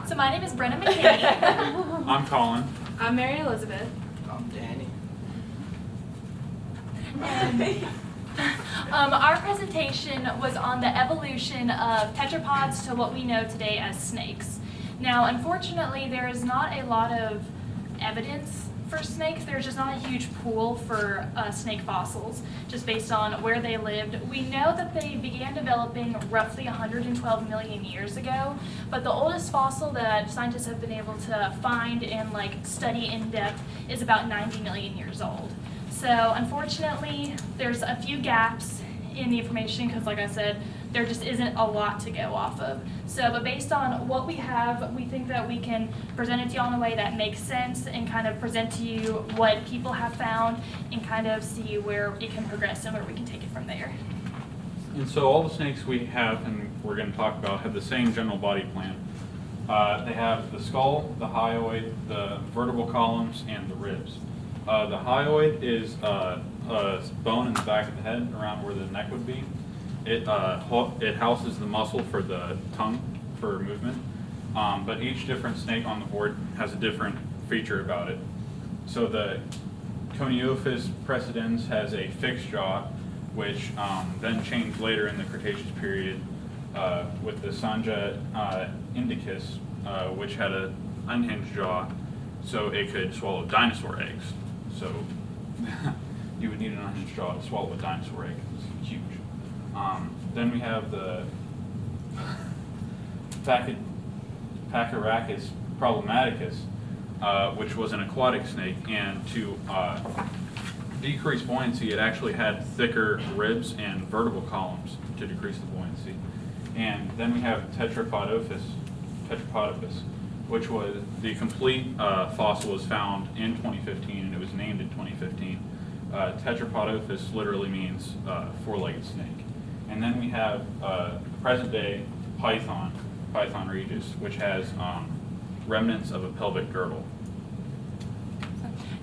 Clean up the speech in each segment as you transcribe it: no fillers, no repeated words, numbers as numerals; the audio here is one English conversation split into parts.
So my name is Brenna McKinney. I'm Colin. I'm Mary Elizabeth. I'm Danny. And our presentation was on the evolution of tetrapods to what we know today as snakes. Now, unfortunately, there is not a lot of evidence for snakes. There's just not a huge pool for snake fossils, just based on where they lived. We know that they began developing roughly 112 million years ago, but the oldest fossil that scientists have been able to find and study in depth is about 90 million years old. So unfortunately, there's a few gaps in the information because, like I said, there just isn't a lot to go off of. So, but based on what we have, we think that we can present it to you in a way that makes sense and kind of present to you what people have found and kind of see where it can progress and where we can take it from there. And so all the snakes we have and we're going to talk about have the same general body plan. They have the skull, the hyoid, the vertebral columns, and the ribs. The hyoid is a bone in the back of the head around where the neck would be. It houses the muscle for the tongue for movement, but each different snake on the board has a different feature about it. So the Coniophis precedens has a fixed jaw, which then changed later in the Cretaceous period with the Sanja indicus, which had an unhinged jaw, so it could swallow dinosaur eggs. So you would need an unhinged jaw to swallow a dinosaur egg. It's huge. Then we have the Pachyrhacus problematicus, which was an aquatic snake, and to decrease buoyancy, it actually had thicker ribs and vertebral columns to decrease the buoyancy. And then we have Tetrapodopus, which was the complete fossil was found in 2015, and it was named in 2015. Tetrapodopus literally means four-legged snake. And then we have present-day Python regis, which has remnants of a pelvic girdle.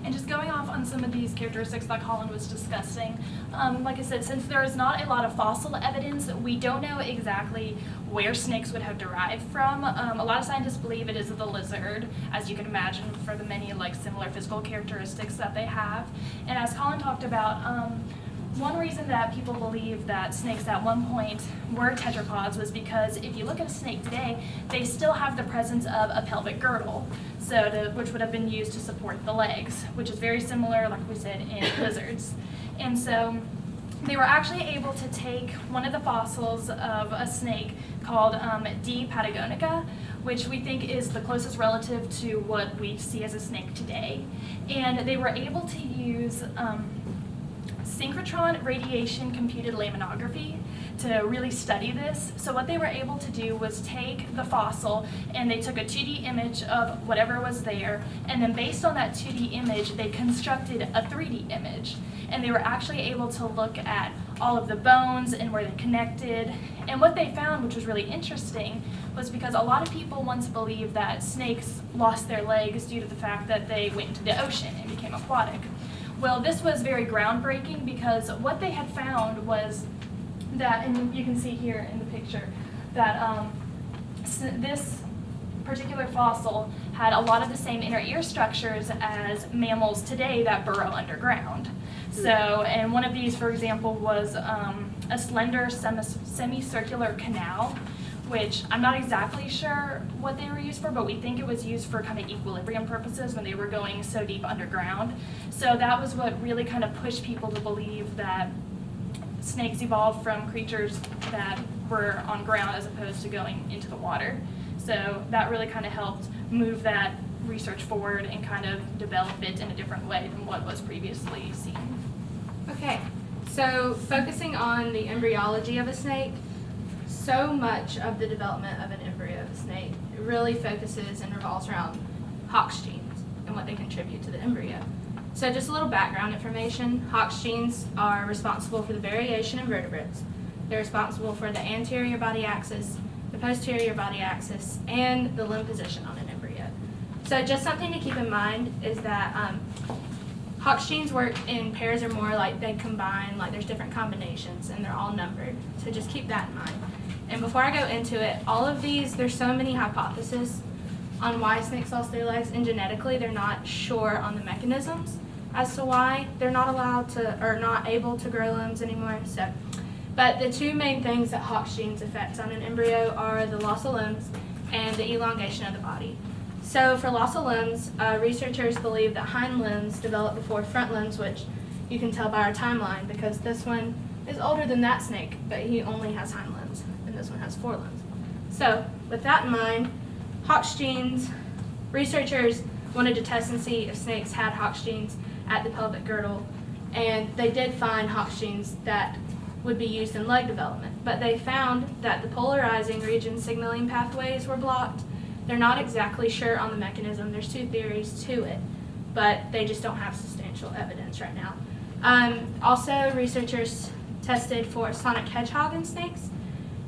And just going off on some of these characteristics that Colin was discussing, like I said, since there is not a lot of fossil evidence, we don't know exactly where snakes would have derived from. A lot of scientists believe it is the lizard, as you can imagine, for the many similar physical characteristics that they have. And as Colin talked about, one reason that people believe that snakes at one point were tetrapods was because if you look at a snake today, they still have the presence of a pelvic girdle, which would have been used to support the legs, which is very similar, like we said, in lizards. And so they were actually able to take one of the fossils of a snake called D. patagonica, which we think is the closest relative to what we see as a snake today. And they were able to use synchrotron radiation computed laminography to really study this. So what they were able to do was take the fossil and they took a 2D image of whatever was there, and then based on that 2D image, they constructed a 3D image. And they were actually able to look at all of the bones and where they connected. And what they found, which was really interesting, was because a lot of people once believed that snakes lost their legs due to the fact that they went into the ocean and became aquatic. Well, this was very groundbreaking because what they had found was that, and you can see here in the picture, that this particular fossil had a lot of the same inner ear structures as mammals today that burrow underground. So, and one of these, for example, was a slender semicircular canal, which I'm not exactly sure what they were used for, but we think it was used for kind of equilibrium purposes when they were going so deep underground. So that was what really kind of pushed people to believe that snakes evolved from creatures that were on ground as opposed to going into the water. So that really kind of helped move that research forward and kind of develop it in a different way than what was previously seen. Okay, so focusing on the embryology of a snake, so much of the development of an embryo of a snake really focuses and revolves around Hox genes and what they contribute to the embryo. So just a little background information. Hox genes are responsible for the variation in vertebrates. They're responsible for the anterior body axis, the posterior body axis, and the limb position on an embryo. So just something to keep in mind is that Hox genes work in pairs or more, they combine, there's different combinations, and they're all numbered. So just keep that in mind. And before I go into it, all of these, there's so many hypotheses on why snakes lost their legs, and genetically they're not sure on the mechanisms as to why they're not allowed to or not able to grow limbs anymore. So, but the two main things that Hox genes affect on an embryo are the loss of limbs and the elongation of the body. So for loss of limbs, researchers believe that hind limbs develop before front limbs, which you can tell by our timeline because this one is older than that snake, but he only has hind limbs, and this one has forelimbs. So with that in mind, Hox genes, researchers wanted to test and see if snakes had Hox genes at the pelvic girdle, and they did find Hox genes that would be used in leg development, but they found that the polarizing region signaling pathways were blocked. They're not exactly sure on the mechanism. There's two theories to it, but they just don't have substantial evidence right now. Also, researchers tested for sonic hedgehog in snakes,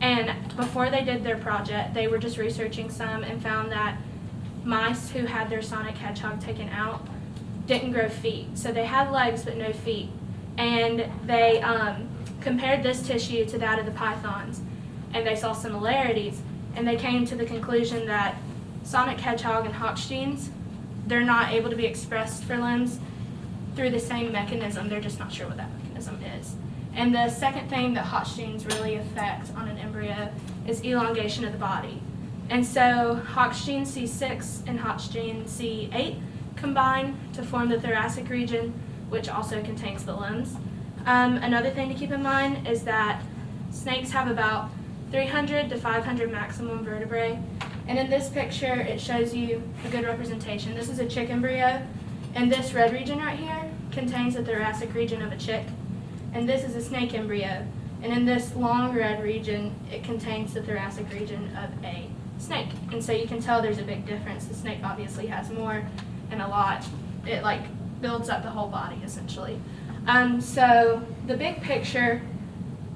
and before they did their project, they were just researching some and found that mice who had their sonic hedgehog taken out didn't grow feet. So they had legs but no feet, and they compared this tissue to that of the pythons, and they saw similarities, and they came to the conclusion that sonic hedgehog and Hox genes, they're not able to be expressed for limbs through the same mechanism. They're just not sure what that mechanism is. And the second thing that Hox genes really affect on an embryo is elongation of the body. And so Hox gene C6 and Hox gene C8 combine to form the thoracic region, which also contains the limbs. Another thing to keep in mind is that snakes have about 300 to 500 maximum vertebrae. And in this picture, it shows you a good representation. This is a chick embryo, and this red region right here contains the thoracic region of a chick. And this is a snake embryo, and in this long red region, it contains the thoracic region of a snake. And so you can tell there's a big difference. The snake obviously has more and a lot. It like builds up the whole body essentially. So the big picture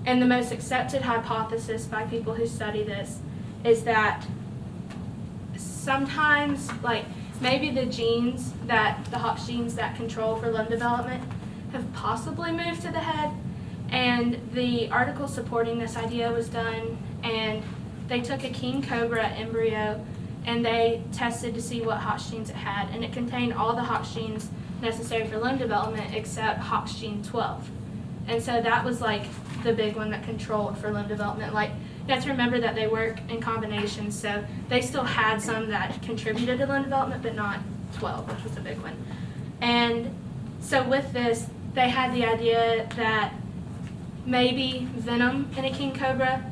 and the most accepted hypothesis by people who study this is that sometimes, like maybe the genes that the Hox genes that control for limb development have possibly moved to the head, and the article supporting this idea was done, and they took a king cobra embryo and they tested to see what Hox genes it had, and it contained all the Hox genes necessary for limb development except Hox gene 12. And so that was like the big one that controlled for limb development. Like, you have to remember that they work in combination, so they still had some that contributed to limb development, but not 12, which was the big one. And so with this, they had the idea that maybe venom in a king cobra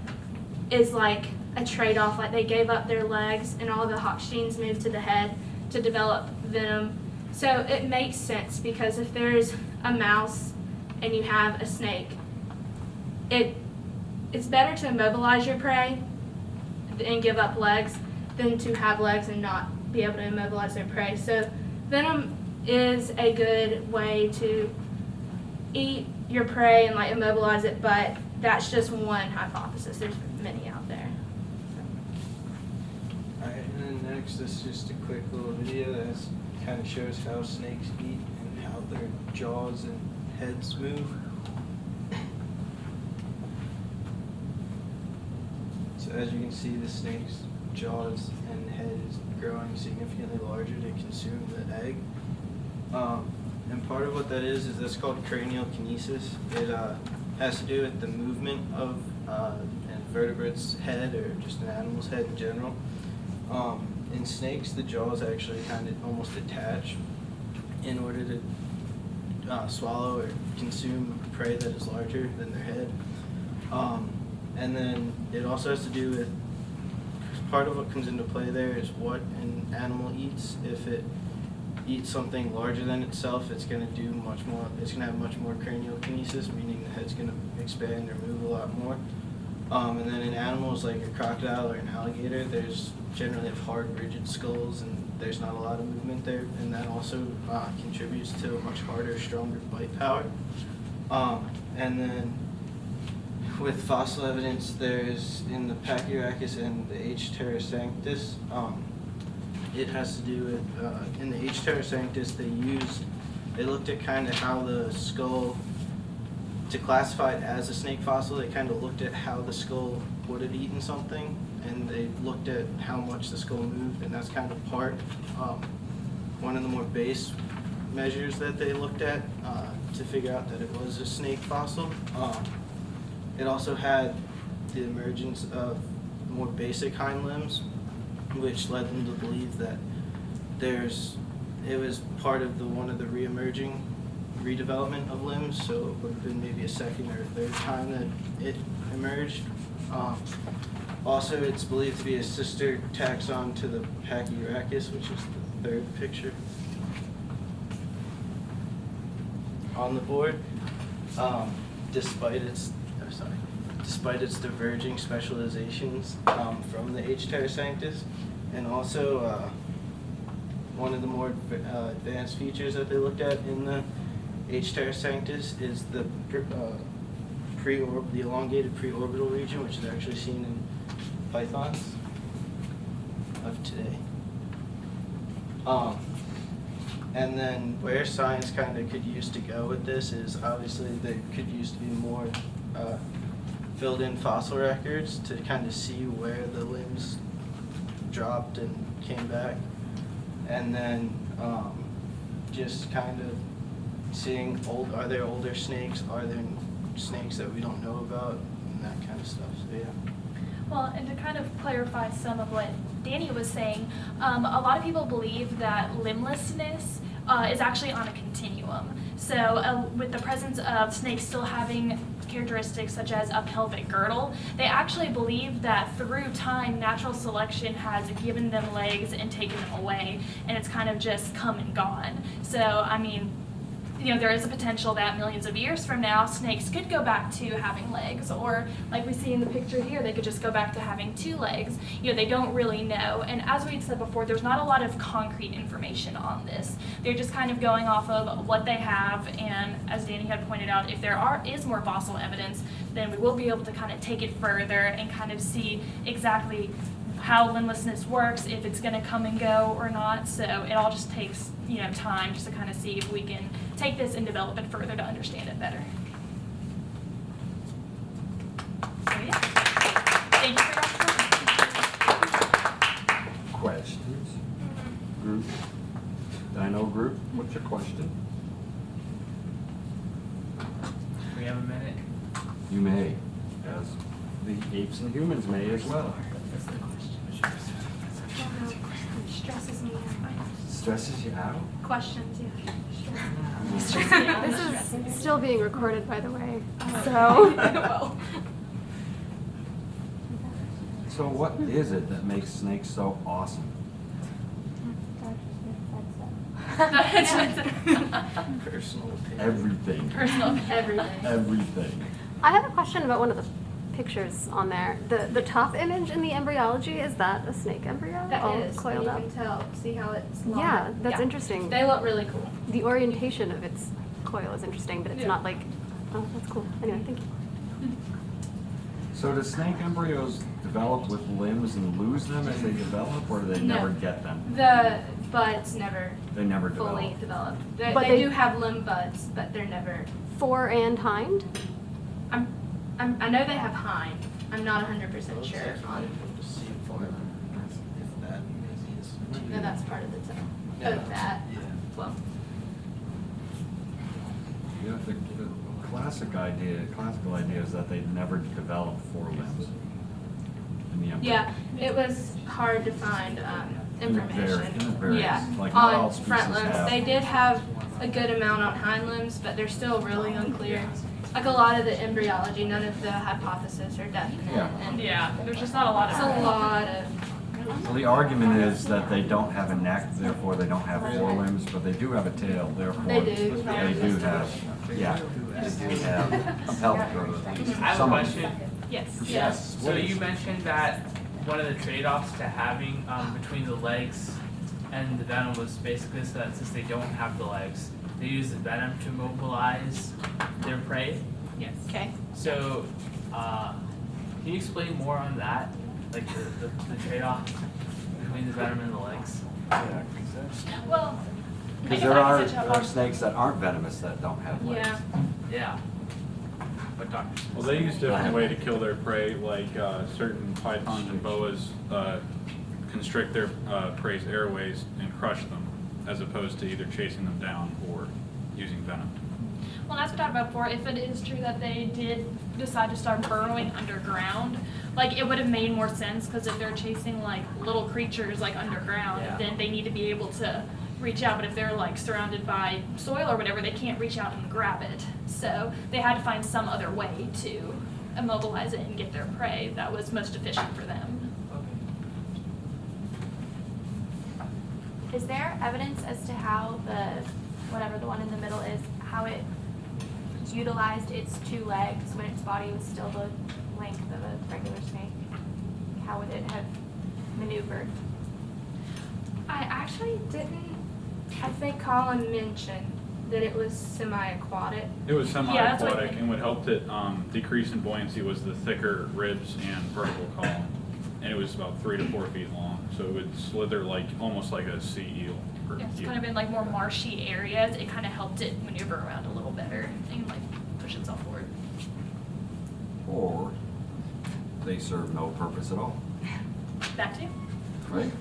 is like a trade-off, like they gave up their legs and all the Hox genes moved to the head to develop venom. So it makes sense, because if there's a mouse and you have a snake, it's better to immobilize your prey and give up legs than to have legs and not be able to immobilize their prey. So venom is a good way to eat your prey and like immobilize it, but that's just one hypothesis. There's many out there. Alright, and then next is just a quick little video that kind of shows how snakes eat and how their jaws and heads move. So as you can see, the snake's jaws and head is growing significantly larger to consume the egg. And part of what that is that's called cranial kinesis. It has to do with the movement of an invertebrate's head, or just an animal's head in general. In snakes, the jaws actually kind of almost attach in order to swallow or consume prey that is larger than their head. And then it also has to do with, part of what comes into play there is what an animal eats. If it eats something larger than itself, it's going to do much more, it's going to have much more cranial kinesis, meaning the head's going to expand or move a lot more. And then in animals like a crocodile or an alligator, there's generally have hard, rigid skulls, and there's not a lot of movement there, and that also contributes to a much harder, stronger bite power. And then with fossil evidence, there's in the Pachyrhacus and the H. terrasanctus, it has to do with, in the H. terrasanctus, they looked at kind of how the skull to classify it as a snake fossil, they kind of looked at how the skull would have eaten something, and they looked at how much the skull moved, and that's kind of one of the more base measures that they looked at to figure out that it was a snake fossil. It also had the emergence of more basic hind limbs, which led them to believe that it was part of one of the redevelopment of limbs, so it would have been maybe a second or third time that it emerged. Also, it's believed to be a sister taxon to the Pachyrhacus, which is the third picture on the board. Despite its diverging specializations from the H. terrasanctus, and also one of the more advanced features that they looked at in the H. terrasanctus is the elongated preorbital region, which is actually seen in pythons of today. And then where science kind of could use to go with this is obviously there could use to be more filled in fossil records to kind of see where the limbs dropped and came back. And then just kind of seeing are there older snakes, are there snakes that we don't know about, and that kind of stuff, so yeah. Well, and to kind of clarify some of what Danny was saying, a lot of people believe that limblessness is actually on a continuum. So with the presence of snakes still having characteristics such as a pelvic girdle, they actually believe that through time, natural selection has given them legs and taken them away, and it's kind of just come and gone. So, I mean, you know, there is a potential that millions of years from now, snakes could go back to having legs, or like we see in the picture here, they could just go back to having 2 legs. You know, they don't really know. And as we had said before, there's not a lot of concrete information on this. They're just kind of going off of what they have, and as Danny had pointed out, if there is more fossil evidence, then we will be able to kind of take it further and kind of see exactly how limblessness works, if it's going to come and go or not. So it all just takes, you know, time just to kind of see if we can take this and develop it further to understand it better. So yeah, thank you for your time. Questions? Group? Dino group, what's your question? We have a minute. You may, as the apes and humans may as well. Stresses me out. Stresses you out? Questions, yeah. This is still being recorded, by the way, so. Well, So what is it that makes snakes so awesome? Personal opinion. Everything. personal. Everything. Everything. I have a question about one of the pictures on there. The top image in the embryology, is that a snake embryo? That all is, coiled you up? can tell, see how it's long? Yeah, that's Yeah. interesting. They look really cool. The orientation of its coil is interesting, but it's Yeah. not like, oh, that's cool. Anyway, thank you. So do snake embryos develop with limbs and lose them as they develop, or do they No. never get them? The buds never They never fully develop. develop. They, But they they- do have limb buds, but they're never. Fore and hind? I know they have hind. I'm not 100% Well, it's sure actually on. difficult to see if that is. No, that's part of the tail. Yeah. Of that. Yeah. Well, Yeah, the classical idea is that they never develop forelimbs in the embryo. yeah, it was hard to find information. In the very- Yeah, like not all on front species limbs. have. They did have a good amount on hind limbs, but they're still really unclear. Like a lot of the embryology, none of the hypotheses are definite. Yeah. And Yeah, there's just not a lot it's of. a lot of. So the argument is that they don't have a neck, therefore they don't have forelimbs, but they do have a tail, therefore They do. they do have, yeah, they have a pelvic girdle at least. I have a Some of them. question. Yes. Yes. So you mentioned that one of the trade-offs to having between the legs and the venom was basically so that since they don't have the legs, they use the venom to mobilize their prey. Yes. Okay. So, can you explain more on that? Like the trade-off between the venom and the legs? Yeah, Well. I because guess there I are, can touch there on- are snakes that aren't venomous that don't have legs. Yeah. Yeah. what Dr. Smith Well, they said. use different way to kill their prey, like certain pythons and boas constrict their prey's airways and crush them, as opposed to either chasing them down or using venom. Well, as we talked about before, if it is true that they did decide to start burrowing underground, like it would have made more sense, because if they're chasing like little creatures like underground, Yeah. then they need to be able to reach out. But if they're like surrounded by soil or whatever, they can't reach out and grab it. So they had to find some other way to immobilize it and get their prey that was most efficient for them. Is there evidence as to how whatever the one in the middle is, how it utilized its 2 legs when its body was still the length of a regular snake? How would it have maneuvered? I actually didn't, I think Colin mentioned that it was semi-aquatic. It was Yeah, that's what I semi-aquatic, think. and what helped it decrease in buoyancy was the thicker ribs and vertebral column. And it was about 3 to 4 feet long, so it would slither like, almost like a sea eel. or Yeah, it's eel. kind of in like more marshy areas. It kind of helped it maneuver around a little better and like push itself forward. Or they serve no purpose at all, That too. right?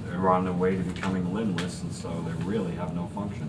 They're on their way to becoming limbless, and so they really have no function.